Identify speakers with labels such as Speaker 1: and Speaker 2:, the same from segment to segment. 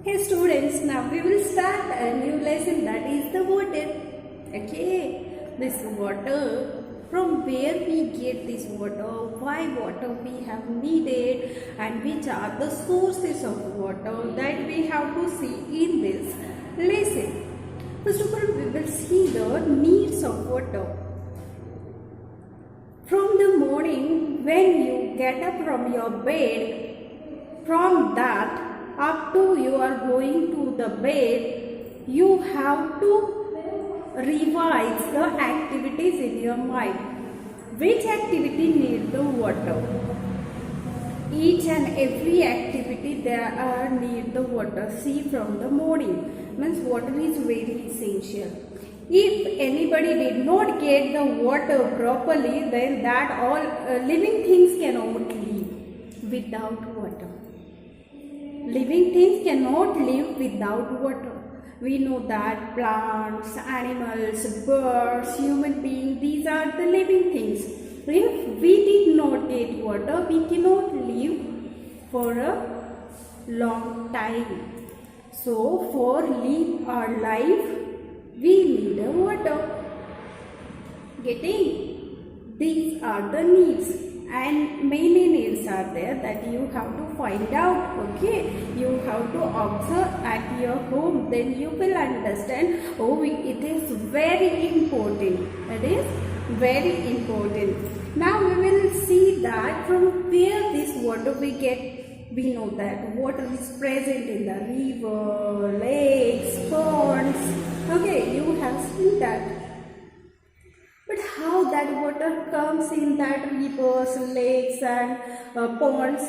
Speaker 1: Hey students, now we will start a new lesson, that is the water. Okay, this water, from where we get this water, why water we have needed, and which are the sources of water, that we have to see in this lesson. First of all, we will see the needs of water. From the morning when you get up from your bed, from that up to you are going to the bed, you have to revise the activities in your mind. Which activity need the water? Each and every activity there are need the water. See, from the morning, means water is very essential. If anybody did not get the water properly, then that all living things cannot live without water. Living things cannot live without water. We know that plants, animals, birds, human beings, these are the living things. If we did not get water, we cannot live for a long time. So, for live our life, we need a water. Getting? These are the needs. And many needs are there that you have to find out. Okay, you have to observe at your home, then you will understand. Oh, it is very important. It is very important. Now we will see that from where this water we get. We know that water is present in the river, lakes, ponds. Okay, you have seen that. But how that water comes in that rivers, lakes and ponds?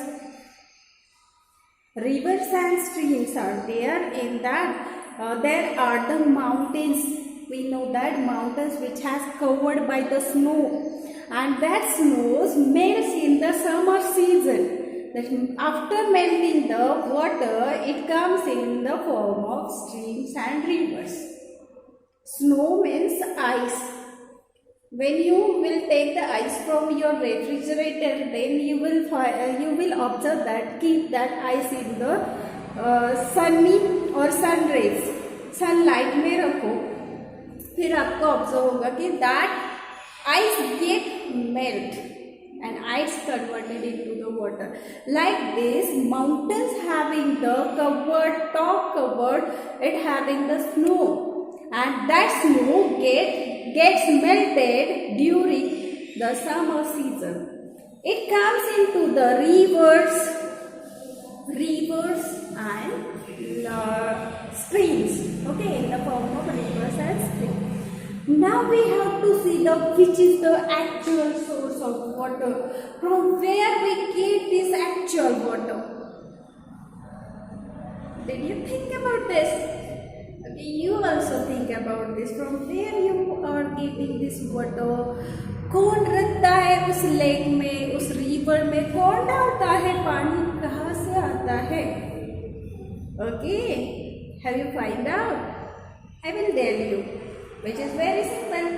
Speaker 1: Rivers and streams are there. In that there are the mountains. We know that mountains which has covered by the snow, and that snow melts in the summer season. That after melting the water, it comes in the form of streams and rivers. Snow means ice. When you will take the ice from your refrigerator, then you will observe that keep that ice in the sunny or sun rays, sunlight में रखो, फिर आपको observe होगा कि that ice get melt and ice converted into the water. Like this, mountains having the covered, top covered, it having the snow, and that snow gets melted during the summer season. It comes into the rivers and streams. Okay, in the form of rivers and streams. Now we have to see which is the actual source of water. From where we get this actual water? Did you think about this? Okay, you also think about this. From where you are getting this water? कौन रखता है उस lake में, उस river में? कौन डालता है पानी? कहाँ से आता है? Okay, have you find out? I will tell you, which is very simple.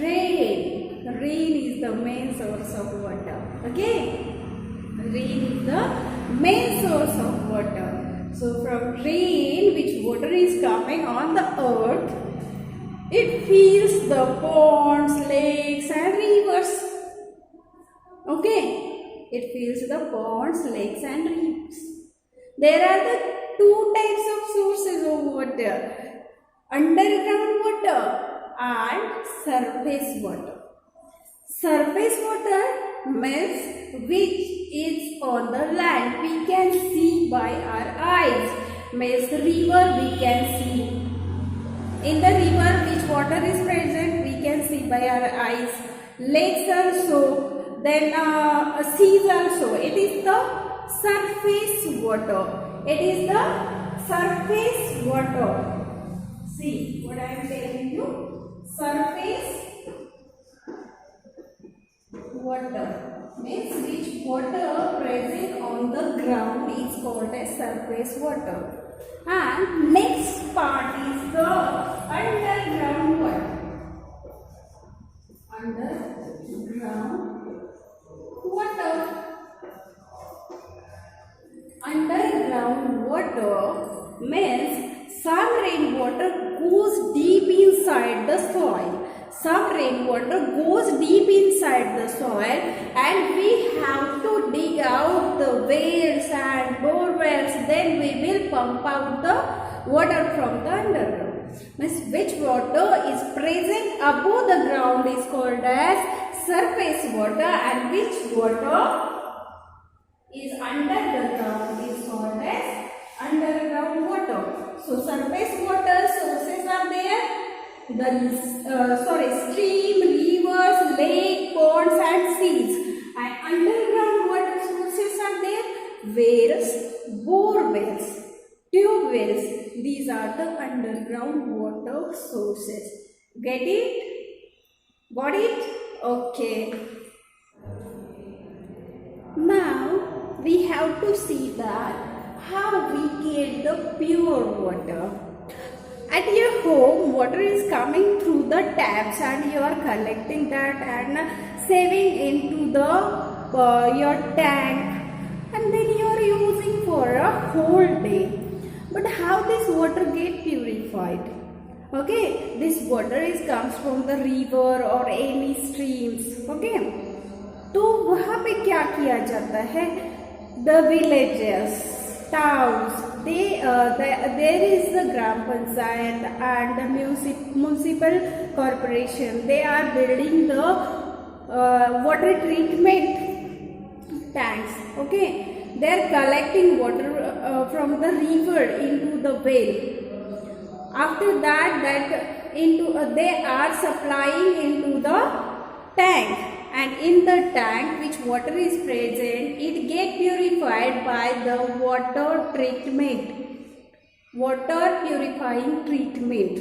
Speaker 1: Rain. Rain is the main source of water. Okay, rain is the main source of water. So from rain, which water is coming on the earth, it fills the ponds, lakes and rivers. Okay, it fills the ponds, lakes and rivers. There are the two types of sources of water: underground water and surface water. Surface water means which is on the land, we can see by our eyes. Means river we can see. In the river which water is present, we can see by our eyes. Lakes also, then seas also. It is the surface water. It is the surface water. See what I am telling you. Surface water means which water present on the ground is called as surface water. And next part is the underground water. Underground water. Underground water Means some rainwater goes deep inside the soil. Some rainwater goes deep inside the soil, and we have to dig out the wells and bore wells. Then we will pump out the water from the underground. Means which water is present above the ground is called as surface water, and which water is under the ground is called as underground water. So surface water sources are there. Stream, rivers, lake, ponds and seas. And underground water sources are there. Wells, bore wells, tube wells. These are the underground water sources. Get it? Got it? Okay. Now we have to see that how we get the pure water. At your home, water is coming through the taps, and you are collecting that and saving into the your tank, and then you are using for a whole day. But how this water get purified? Okay, this water is comes from the river or any streams. Okay, तो वहाँ पे क्या किया जाता है? The villages, towns, there is the Gram Panchayat and the municipal corporation. They are building the water treatment tanks. Okay, they are collecting water from the river into the well. After that, they are supplying into the tank. And in the tank which water is present, it get purified by the water purifying treatment.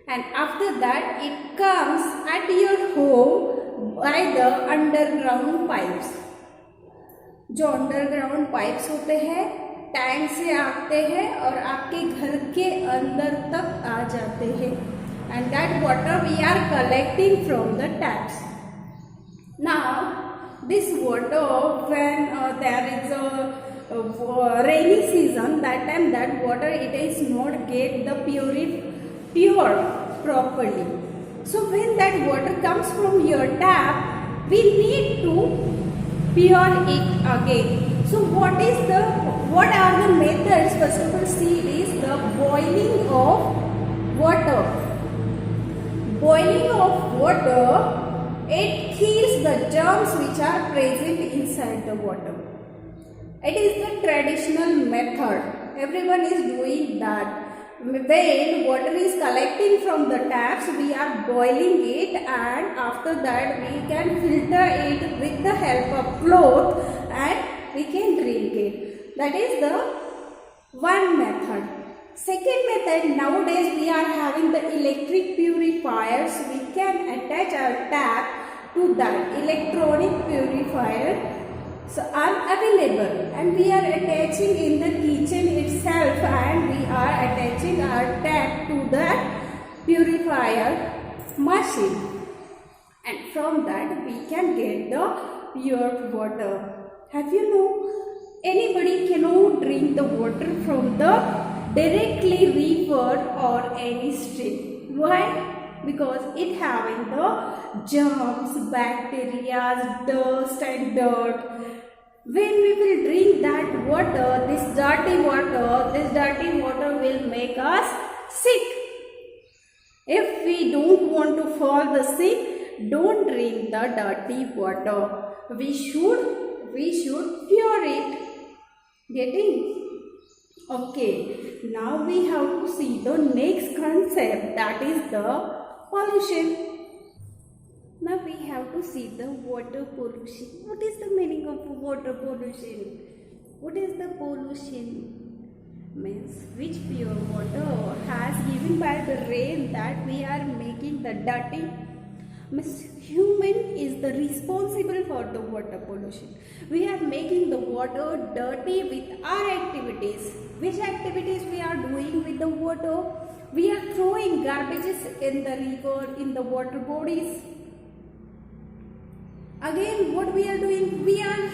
Speaker 1: And after that it comes at your home by the underground pipes. जो underground pipes होते हैं tank से आते हैं और आपके घर के अंदर तक आ जाते हैं. And that water we are collecting from the taps. Now, this water, when there is a rainy season, that time that water it is not get the pure properly. So when that water comes from your tap, we need to pure it again. So what are the methods? First of all, see is the boiling of water. Boiling of water, it kills the germs which are present inside the water. It is the traditional method. Everyone is doing that. When water is collecting from the taps, we are boiling it, and after that we can filter it with the help of cloth and we can drink it. That is the one method. Second method, nowadays we are having the electric purifiers. We can attach our tap to that. Electronic purifier are available, and we are attaching in the kitchen itself, and we are attaching our tap to that purifier machine, and from that we can get the pure water. Have you know, anybody cannot drink the water from the directly river or any stream. Why? Because it having the germs, bacteria, dust and dirt. When we will drink that water, this dirty water will make us sick. If we don't want to fall the sick, don't drink the dirty water. We should pure it. Getting? Okay, now we have to see the next concept, that is the pollution. Now we have to see the water pollution. What is the meaning of water pollution? What is the pollution? Means which pure water has given by the rain that we are making the dirty. Means human is the responsible for the water pollution. We are making the water dirty with our activities. Which activities we are doing with the water? We are throwing garbages in the river, in the water bodies. Again, what we are doing? We are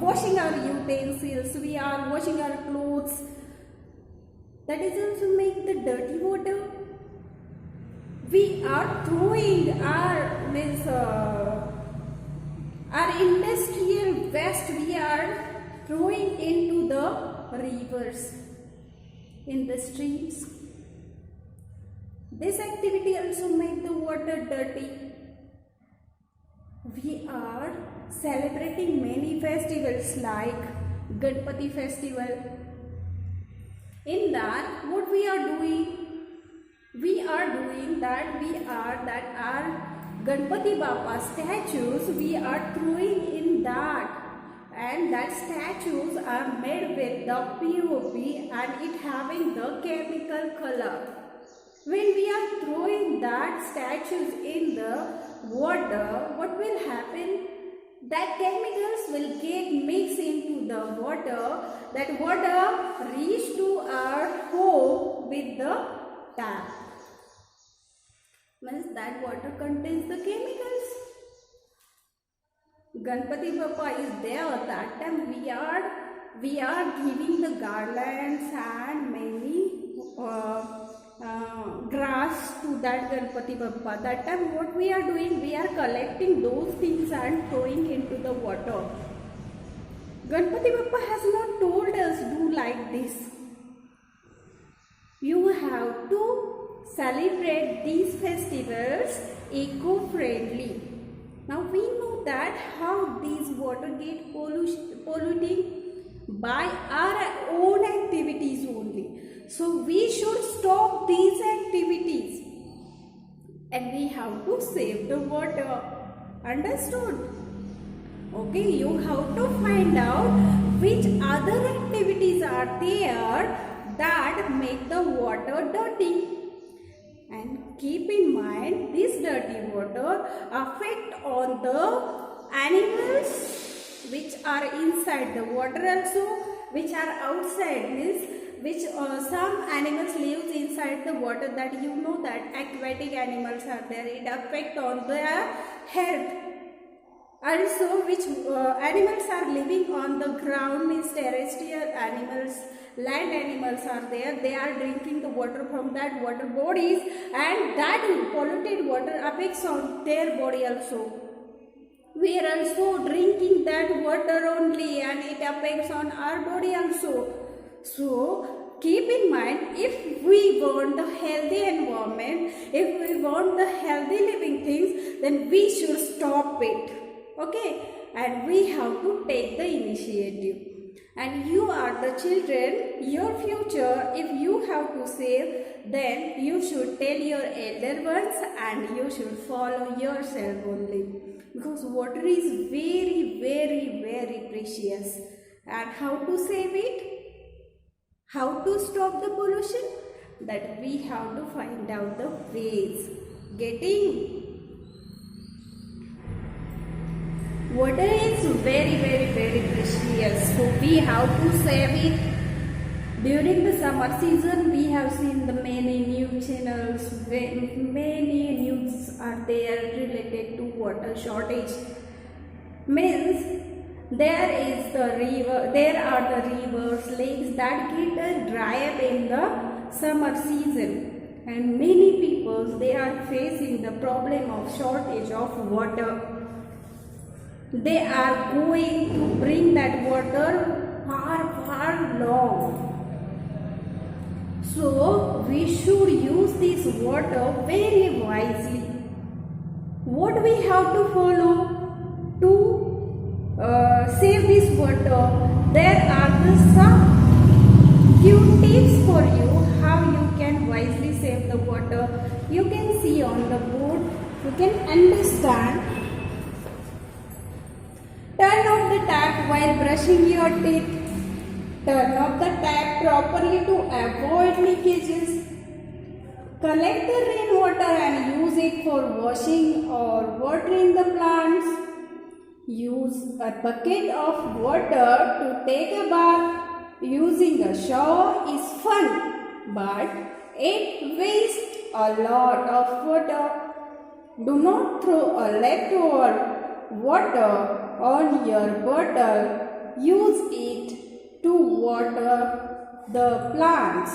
Speaker 1: washing our utensils, we are washing our clothes. that is also make the dirty water. We are throwing our industrial waste, we are throwing into the rivers, in the streams. This activity also make the water dirty. We are celebrating many festivals like Ganpati festival. In that, what we are doing? We are doing that our Ganpati Bappa statues, we are throwing in that, and that statues are made with the POP and it having the chemical color. When we are throwing that statues in the water, what will happen? That chemicals will get mixed into the water. That water reach to our home with the tap. Means that water contains the chemicals. Ganpati Bappa is there. That time we are giving the garlands and many grass to that Ganpati Bappa. That time what we are doing? We are collecting those things and throwing into the water. Ganpati Bappa has not told us do like this. You have to celebrate these festivals eco-friendly. Now we know that how these water get polluting by our own activities only. So we should stop these activities and we have to save the water. Understood? Okay, you have to find out which other activities are there that make the water dirty. And keep in mind, this dirty water affect on the animals which are inside the water also, which are outside, means which some animals lives inside the water, that you know that aquatic animals are there. It affect on their health. Also, which animals are living on the ground, means terrestrial animals, land animals are there. They are drinking the water from that water bodies, and that polluted water affects on their body also. We are also drinking that water only, and it affects on our body also. So keep in mind, if we want the healthy environment, if we want the healthy living things, then we should stop it. Okay, and we have to take the initiative. And you are the children, your future. If you have to save, then you should tell your elder ones and you should follow yourself only. Because water is very, very, very precious. And how to save it? How to stop the pollution? That we have to find out the ways. Getting? Water is very, very, very precious. So we have to save it. During the summer season, we have seen the many news channels, many news are there related to water shortage. Means there are the rivers, lakes that get dry up in the summer season, and many people, they are facing the problem of shortage of water. They are going to bring that water far long. So we should use this water very wisely. What we have to follow to save this water? There are some few tips for you how you can wisely save the water. You can see on the board, you can understand. Turn off the tap while brushing your teeth. Turn off the tap properly to avoid leakages. Collect the rainwater and use it for washing or watering the plants. Use a bucket of water to take a bath. Using a shower is fun, but it wastes a lot of water. Do not throw a leftover water on your bottle. Use it to water the plants.